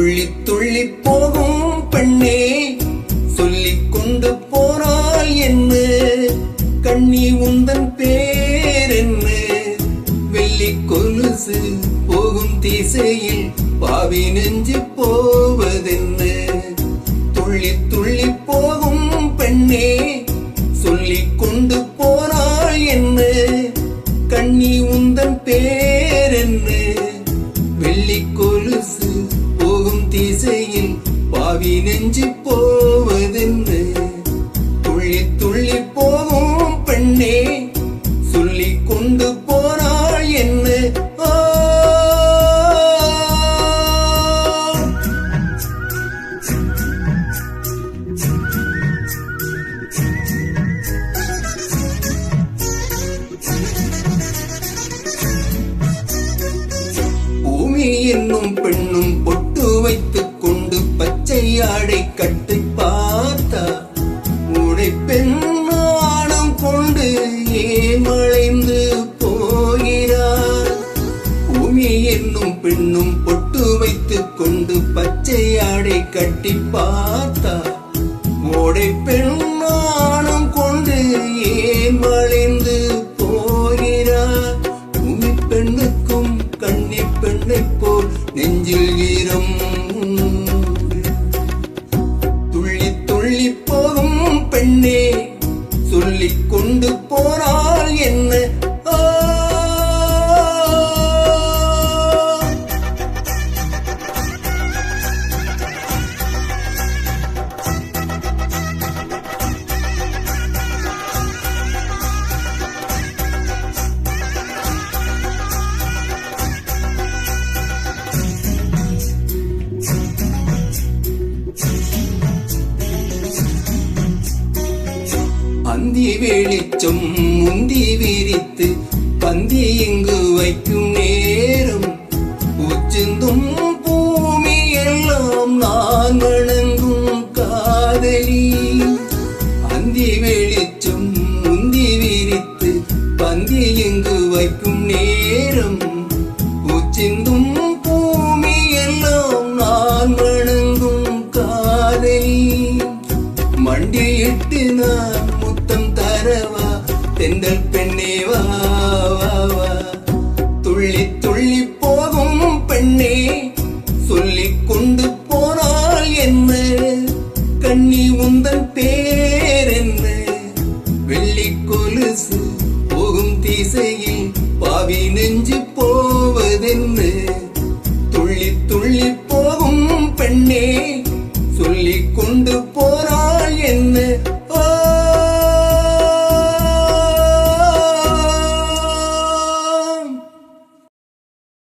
துள்ளி துள்ளி போகும் பெண்ணே சொல்லிக் கொண்டு போறாள் என்ன கண்ணி உந்தன் பேர் என்ன வெள்ளி கொலுசு போகும் திசையில் பாவி நெஞ்சு போவதென்ன துள்ளி துள்ளி போகும் பெண்ணே சொல்லிக் கொண்டு போறாள் என்ன கண்ணி உந்தன் பேர் என்ன வெள்ளி கொலுசு போகும் திசையில் பாவி நெஞ்சு போவதென்ன துள்ளி துள்ளி போகும் பெண்ணே சொல்லிக் கொண்டு போறாள் என்ன பூமி என்னும் பெண்ணும் பொட்டு வைத்துக் கொண்டு பச்சை ஆடை கட்டி பார்த்தா உடை பெண்ணாடம் கொண்டு ஏமழைந்து போகிறார் பூமி என்னும் பெண்ணும் பொட்டு வைத்துக் கொண்டு பச்சை ஆடை கட்டி பார்த்தா உடை பெண்ணாடம் கொண்டு ஏமழைந்து போகிறார் பூமி பெண்ணுக்கும் கண்ணி பெண்ணை போல் நெஞ்சில் ஈரம் துள்ளி துள்ளி போகும் பெண்ணே சொல்லிக் கொண்டு போறாள் என்ன அந்தி வெளிச்சம் முந்தி விரித்து பந்தி இங்கு வைக்கும் நேரம் உச்சிந்தும் பூமி எல்லாம் நான் வணங்கும் காதலி அந்தி வெளிச்சம் முந்தி விரித்து பந்தி இங்கு வைக்கும் நேரம் உச்சிந்தும் பூமி எல்லாம் நான் வணங்கும் காதலி மண்டியிட்டு நான் முத்தம் தரவா தென்றல் பெண்ணே வா வா துள்ளி துள்ளி போகும் பெண்ணே சொல்லிக் கொண்டு போறாள் என்ன கண்ணி உந்தன் பேர் என்ன வெள்ளி கொலுசு போகும் திசையில் பாவி நெஞ்சு போவதென்ன துள்ளி துள்ளி போகும் பெண்ணே சொல்லிக் கொண்டு போறாள் என்ன